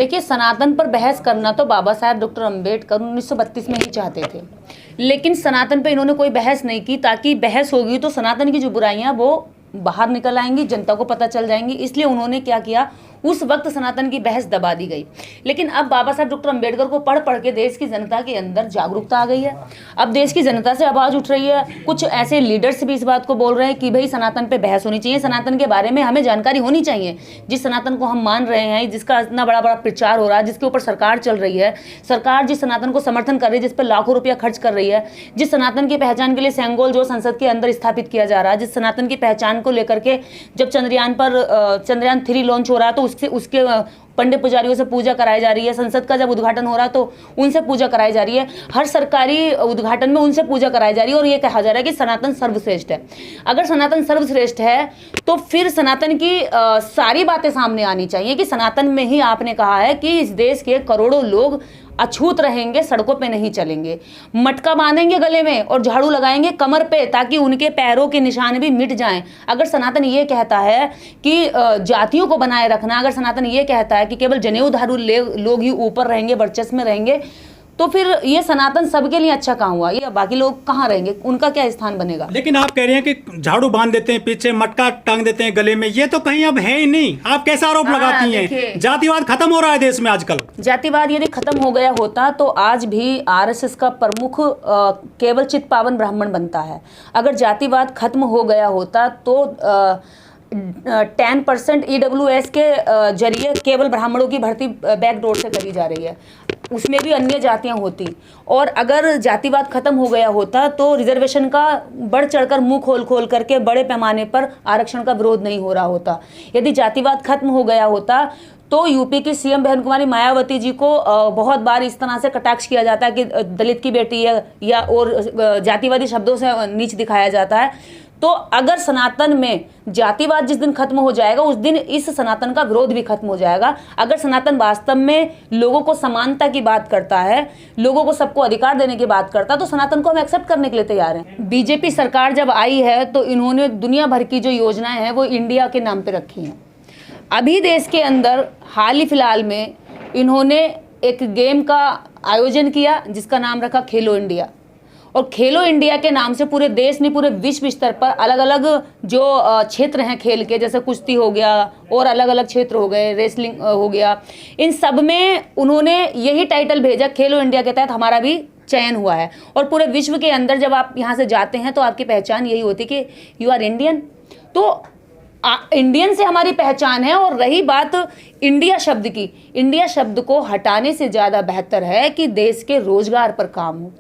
देखिए, सनातन पर बहस करना तो बाबा साहब डॉक्टर अंबेडकर 1932 में ही चाहते थे, लेकिन सनातन पे इन्होंने कोई बहस नहीं की, ताकि बहस होगी तो सनातन की जो बुराइयां वो बाहर निकल आएंगी, जनता को पता चल जाएंगी। इसलिए उन्होंने क्या किया, उस वक्त सनातन की बहस दबा दी गई। लेकिन अब बाबा साहब डॉक्टर अंबेडकर को पढ़ पढ़ के देश की जनता के अंदर जागरूकता आ गई है। अब देश की जनता से आवाज़ उठ रही है। कुछ ऐसे लीडर्स भी इस बात को बोल रहे हैं कि भाई सनातन पे बहस होनी चाहिए, सनातन के बारे में हमें जानकारी होनी चाहिए। जिस सनातन को हम मान रहे हैं, जिसका इतना बड़ा बड़ा प्रचार हो रहा है, जिसके ऊपर सरकार चल रही है, सरकार जिस सनातन को समर्थन कर रही है, जिस पर लाखों रुपया खर्च कर रही है, जिस सनातन की पहचान के लिए सेंगोल जो संसद के अंदर स्थापित किया जा रहा है, जिस सनातन की पहचान को लेकर के जब चंद्रयान 3 लॉन्च हो रहा है तो उसके पंडित पुजारियों से पूजा कराई जा रही है। संसद का जब उद्घाटन हो रहा है तो उनसे पूजा कराई जा रही है। हर सरकारी उद्घाटन में उनसे पूजा कराई जा रही है और ये कहा जा रहा है कि सनातन सर्वश्रेष्ठ है। अगर सनातन सर्वश्रेष्ठ है तो फिर सनातन की सारी बातें सामने आनी चाहिए कि सनातन में ही आपने कहा है कि इस देश के करोड़ों लोग अछूत रहेंगे, सड़कों पे नहीं चलेंगे, मटका बांधेंगे गले में और झाड़ू लगाएंगे कमर पे ताकि उनके पैरों के निशान भी मिट जाएं। अगर सनातन ये कहता है कि जातियों को बनाए रखना, अगर सनातन ये कहता है कि केवल जनेऊधारू लोग ही ऊपर रहेंगे, वर्चस्व में रहेंगे, तो फिर ये सनातन सबके लिए अच्छा कहाँ हुआ? ये बाकी लोग कहाँ रहेंगे, उनका क्या स्थान बनेगा? लेकिन आप कह रहे हैं कि झाड़ू बांध देते हैं, पीछे मटका टांग देते हैं गले में, ये तो कहीं अब है ही नहीं। आप कैसा आरोप लगाती हैं? जातिवाद खत्म हो रहा है देश में आजकल। जातिवाद यदि खत्म हो गया होता तो आज भी आरएसएस का प्रमुख केवल चित्पावन ब्राह्मण बनता है। अगर जातिवाद खत्म हो गया होता तो 10% EWS के जरिए केवल ब्राह्मणों की भर्ती बैकडोर से करी जा रही है, उसमें भी अन्य जातियां होती। और अगर जातिवाद खत्म हो गया होता तो रिजर्वेशन का बढ़ चढ़कर मुंह खोल खोल करके बड़े पैमाने पर आरक्षण का विरोध नहीं हो रहा होता। यदि जातिवाद खत्म हो गया होता तो यूपी की सीएम बहन कुमारी मायावती जी को बहुत बार इस तरह से कटाक्ष किया जाता है कि दलित की बेटी है, या और जातिवादी शब्दों से नीच दिखाया जाता है। तो अगर सनातन में जातिवाद जिस दिन खत्म हो जाएगा उस दिन इस सनातन का विरोध भी खत्म हो जाएगा। अगर सनातन वास्तव में लोगों को समानता की बात करता है, लोगों को सबको अधिकार देने की बात करता है, तो सनातन को हम एक्सेप्ट करने के लिए तैयार हैं। बीजेपी सरकार जब आई है तो इन्होंने दुनिया भर की जो योजनाएं हैं वो इंडिया के नाम पे रखी हैं। अभी देश के अंदर हाल ही फिलहाल में इन्होंने एक गेम का आयोजन किया जिसका नाम रखा खेलो इंडिया। और खेलो इंडिया के नाम से पूरे देश नहीं, पूरे विश्व स्तर पर अलग अलग जो क्षेत्र हैं खेल के, जैसे कुश्ती हो गया और अलग अलग क्षेत्र हो गए, रेसलिंग हो गया, इन सब में उन्होंने यही टाइटल भेजा, खेलो इंडिया के तहत हमारा भी चयन हुआ है। और पूरे विश्व के अंदर जब आप यहाँ से जाते हैं तो आपकी पहचान यही होती कि यू आर इंडियन। तो इंडियन से हमारी पहचान है। और रही बात इंडिया शब्द की, इंडिया शब्द को हटाने से ज़्यादा बेहतर है कि देश के रोजगार पर काम हो,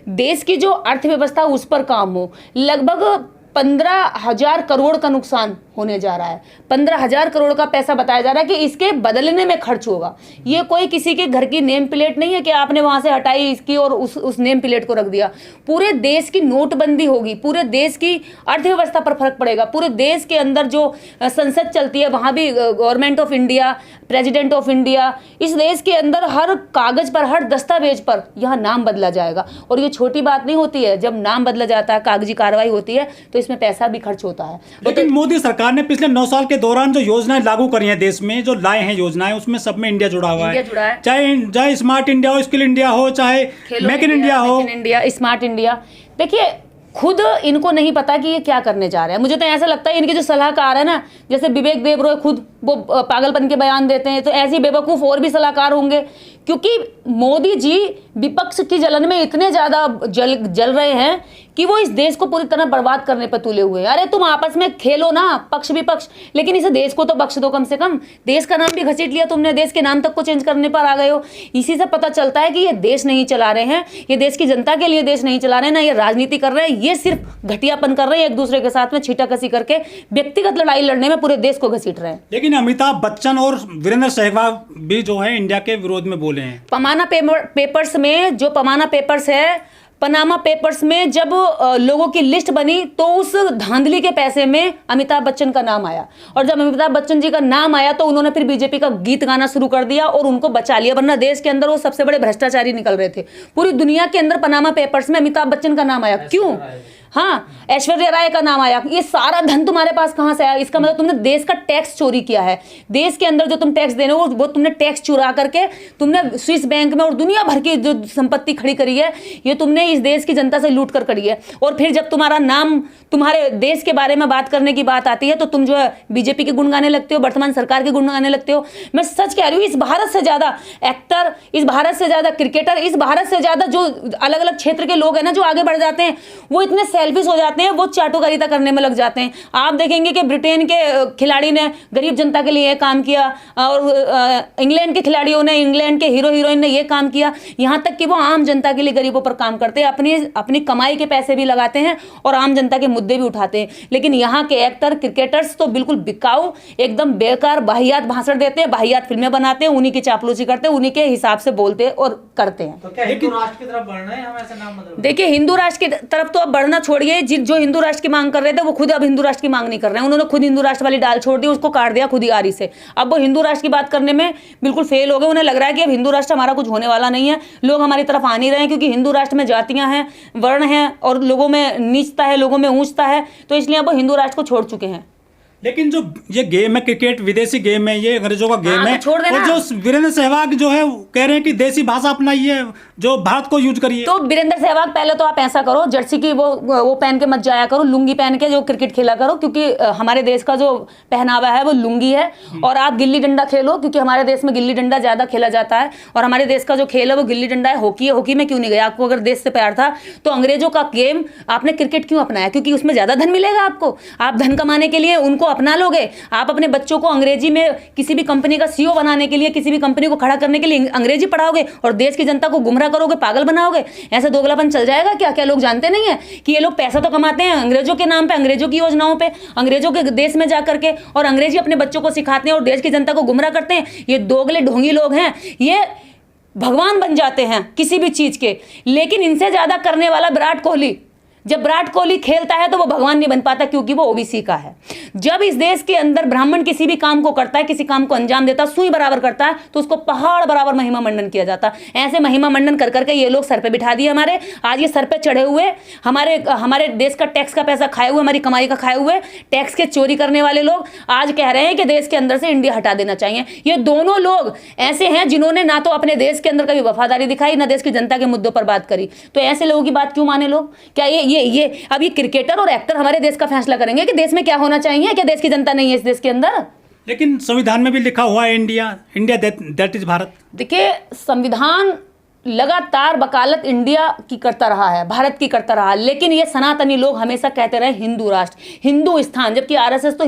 देश की जो अर्थव्यवस्था उस पर काम हो। लगभग 15,000 करोड़ का नुकसान होने जा रहा है। 15,000 करोड़ का पैसा बताया जा रहा है कि इसके बदलने में खर्च होगा। ये कोई किसी के घर की नेम प्लेट नहीं है कि आपने वहां से हटाई इसकी और उस नेम प्लेट को रख दिया। पूरे देश की नोटबंदी होगी, पूरे देश की अर्थव्यवस्था पर फर्क पड़ेगा। पूरे देश के अंदर जो संसद चलती है वहां भी government of India, president of India, इस देश के अंदर हर कागज पर, हर दस्तावेज पर यहाँ नाम बदला जाएगा। और ये छोटी बात नहीं होती है, जब नाम बदला जाता है, कागजी कार्रवाई होती है तो इसमें पैसा भी खर्च होता है। लेकिन मोदी सरकार ने पिछले 9 साल के दौरान जो योजनाएं लागू करी हैं देश में, जो लाए हैं योजनाएं, उसमें सब में इंडिया जुड़ा हुआ है। चाहे स्मार्ट इंडिया हो, स्किल इंडिया हो, चाहे मेक इन इंडिया हो, स्मार्ट इंडिया। देखिए, खुद इनको नहीं पता कि ये क्या करने जा रहे हैं। मुझे तो ऐसा लगता है इनके जो सलाहकार है ना, जैसे विवेक देबरॉय खुद वो पागलपन के बयान देते हैं, तो ऐसे बेवकूफ़ और भी सलाहकार होंगे। क्योंकि मोदी जी विपक्ष की जलन में इतने ज़्यादा जल रहे हैं कि वो इस देश को पूरी तरह बर्बाद करने पर तुले हुए हैं। अरे तुम आपस में खेलो ना, पक्ष विपक्ष, लेकिन इस देश को तो बख्श दो। कम से कम देश का नाम भी घसीट लिया तुमने, देश के नाम तक को चेंज करने पर आ गए हो। इसी से पता चलता है कि ये देश नहीं चला रहे हैं, ये देश की जनता के लिए देश नहीं चला रहे हैं, ना ये राजनीति कर रहे हैं, ये सिर्फ घटियापन कर रहे हैं, एक दूसरे के साथ में छीटाकसी करके व्यक्तिगत लड़ाई लड़ने में पूरे देश को घसीट रहे हैं। लेकिन अमिताभ बच्चन और वीरेंद्र सहवाग भी जो है इंडिया के विरोध में बोले हैं। पनामा पेपर्स में, जो पनामा पेपर्स है, पनामा पेपर्स में जब लोगों की लिस्ट बनी तो उस धांधली के पैसे में अमिताभ बच्चन का नाम आया। और जब अमिताभ बच्चन जी का नाम आया तो उन्होंने फिर बीजेपी का गीत गाना शुरू कर दिया और उनको बचा लिया, वरना देश के अंदर वो सबसे बड़े भ्रष्टाचारी निकल रहे थे। पूरी दुनिया के अंदर पनामा पेपर्स में अमिताभ बच्चन का नाम आया। क्यों? हाँ, ऐश्वर्या राय का नाम आया, ये सारा धन तुम्हारे पास कहाँ से आया? इसका मतलब तुमने देश का टैक्स चोरी किया है। देश के अंदर जो तुम टैक्स दे रहे हो वो तुमने टैक्स चुरा करके तुमने स्विस बैंक में और दुनिया भर की जो संपत्ति खड़ी करी है, ये तुमने इस देश की जनता से लूट कर करी है। और फिर जब तुम्हारा नाम, तुम्हारे देश के बारे में बात करने की बात आती है तो तुम जो है बीजेपी के गुण गाने लगते हो, वर्तमान सरकार के गुण गाने लगते हो। मैं सच कह रही हूँ, इस भारत से ज्यादा एक्टर, इस भारत से ज्यादा क्रिकेटर, इस भारत से ज्यादा जो अलग अलग क्षेत्र के लोग हैं ना, जो आगे बढ़ जाते हैं, वो इतने सेल्फिश हो जाते हैं, वो चाटुकारिता करने में लग जाते हैं। आप देखेंगे कि ब्रिटेन के खिलाड़ी ने गरीब जनता के लिए काम किया और इंग्लैंड के खिलाड़ियों ने, इंग्लैंड के हीरो हीरोइन ने ये काम किया, यहाँ तक कि वो आम जनता के लिए, गरीबों पर काम करते हैं, अपनी कमाई के पैसे भी लगाते हैं और आम जनता के मुद्दे भी उठाते हैं। लेकिन यहाँ के एक्टर, क्रिकेटर्स तो बिल्कुल बिकाऊ, एकदम बेकार, वाहियात भाषण देते हैं, वाहियात फिल्में बनाते हैं, उन्हीं की चापलूसी करते हैं, उन्हीं के हिसाब से बोलते हैं और करते हैं। तो क्या हिंदू राष्ट्र की तरफ बढ़ना है हम, ऐसा नाम मतलब? देखिए, हिंदू राष्ट्र की तरफ तो अब बढ़ना छोड़िए। जो हिंदू राष्ट्र की मांग कर रहे थे वो खुद अब हिंदू राष्ट्र की मांग नहीं कर रहे हैं। उन्होंने खुद हिंदू राष्ट्र वाली डाल छोड़ दी, उसको काट दिया खुद ही आरी से। अब वो हिंदू राष्ट्र की बात करने में बिल्कुल फेल हो गए। उन्हें लग रहा है कि अब हिंदू राष्ट्र हमारा कुछ होने वाला नहीं है, लोग हमारी तरफ आ नहीं रहे हैं, क्योंकि हिंदू राष्ट्र में जातियां हैं, वर्ण हैं और लोगों में नीचता है, लोगों में ऊंचता है, तो इसलिए अब वो हिंदू राष्ट्र को छोड़ चुके हैं। लेकिन जो ये गेम है, क्रिकेट विदेशी गेम है, ये अंग्रेजों का गेम है, छोड़ देना। और जो वीरेंद्र सहवाग जो है कह रहे हैं कि देसी भाषा अपनाइए, जो भारत को यूज करिए। तो वीरेंद्र सहवाग, पहले तो आप ऐसा करो, जर्सी की वो पहन के मत जाया करो, लुंगी पहन के जो क्रिकेट खेला करो, क्योंकि हमारे देश का जो पहनावा है वो लुंगी है। और आप गिल्ली डंडा खेलो, क्योंकि हमारे देश में गिल्ली डंडा ज्यादा खेला जाता है और हमारे देश का जो खेल है वो गिल्ली डंडा है। हॉकी है, हॉकी में क्यों नहीं गया? आपको अगर देश से प्यार था तो अंग्रेजों का गेम आपने क्रिकेट क्यों अपनाया? क्योंकि उसमें ज्यादा धन मिलेगा आपको, आप धन कमाने के लिए उनको अपना लोगे। आप अपने बच्चों को अंग्रेजी में किसी भी कंपनी का सीईओ बनाने के लिए, किसी भी कंपनी को खड़ा करने के लिए अंग्रेजी पढ़ाओगे और देश की जनता को गुमराह करोगे, पागल बनाओगे। ऐसा दोगलापन चल जाएगा क्या? क्या लोग जानते नहीं है कि ये लोग पैसा तो कमाते हैं अंग्रेजों के नाम पे, अंग्रेजों की योजनाओं पे, अंग्रेजों के देश में जा करके, और अंग्रेजी अपने बच्चों को सिखाते हैं और देश की जनता को गुमराह करते हैं। ये दोगले ढोंगी लोग हैं, ये भगवान बन जाते हैं किसी भी चीज के। लेकिन इनसे ज्यादा करने वाला विराट कोहली, जब विराट कोहली खेलता है तो वो भगवान नहीं बन पाता, क्योंकि वो ओबीसी का है। जब इस देश के अंदर ब्राह्मण किसी भी काम को करता है, किसी काम को अंजाम देता, सुई बराबर करता है, तो उसको पहाड़ बराबर महिमा मंडन किया जाता है। ऐसे महिमा मंडन कर करके ये लोग सर पे बिठा दिए हमारे। आज ये सर पे चढ़े हुए, हमारे देश का टैक्स का पैसा खाए हुए, हमारी कमाई का खाए हुए, टैक्स के चोरी करने वाले लोग आज कह रहे हैं कि देश के अंदर से इंडिया हटा देना चाहिए। ये दोनों लोग ऐसे हैं जिन्होंने ना तो अपने देश के अंदर कभी वफादारी दिखाई, ना देश की जनता के मुद्दों पर बात करी। तो ऐसे लोगों की बात क्यों माने लोग? क्या ये अब ये क्रिकेटर और एक्टर हमारे देश का फैसला करेंगे कि देश में क्या होना चाहिए? क्या देश की जनता नहीं है इस देश के अंदर? लेकिन संविधान में भी लिखा हुआ है इंडिया दैट इज भारत। देखिए, संविधान लगातार वकालत इंडिया की करता रहा है, भारत की करता रहा है, लेकिन ये सनातनी लोग हमेशा कहते रहे हिंदू राष्ट्र, हिंदुस्तान, जबकि आरएसएस तो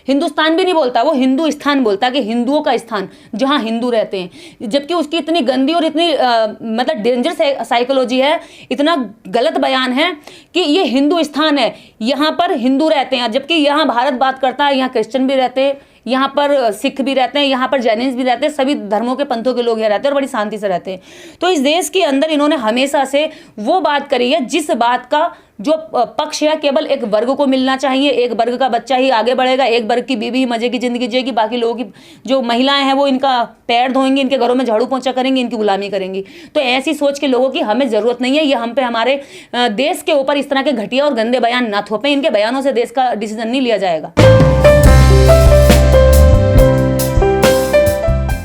हिंदुस्तान भी नहीं बोलता, वो हिंदुस्तान बोलता है कि हिंदुओं का स्थान जहां हिंदू रहते हैं। जबकि उसकी इतनी गंदी और इतनी मतलब डेंजर साइकोलॉजी है, इतना गलत बयान है कि ये हिंदुस्तान है, यहाँ पर हिंदू रहते हैं, जबकि यहाँ भारत बात करता है यहाँ क्रिश्चियन भी रहते हैं, यहाँ पर सिख भी रहते हैं, यहाँ पर जैनिन्स भी रहते हैं, सभी धर्मों के पंथों के लोग यहाँ रहते हैं और बड़ी शांति से रहते हैं। तो इस देश के अंदर इन्होंने हमेशा से वो बात करी है जिस बात का जो पक्ष है केवल एक वर्ग को मिलना चाहिए, एक वर्ग का बच्चा ही आगे बढ़ेगा, एक वर्ग की बीवी ही मजे की जिंदगी जिएगी, बाकी लोगों की जो महिलाएं हैं वो इनका पैर धोएंगी, इनके घरों में झाड़ू पोंछा करेंगी, इनकी गुलामी करेंगी। तो ऐसी सोच के लोगों की हमें जरूरत नहीं है। ये हम पे हमारे देश के ऊपर इस तरह के घटिया और गंदे बयान ना थोपें, इनके बयानों से देश का डिसीजन नहीं लिया जाएगा।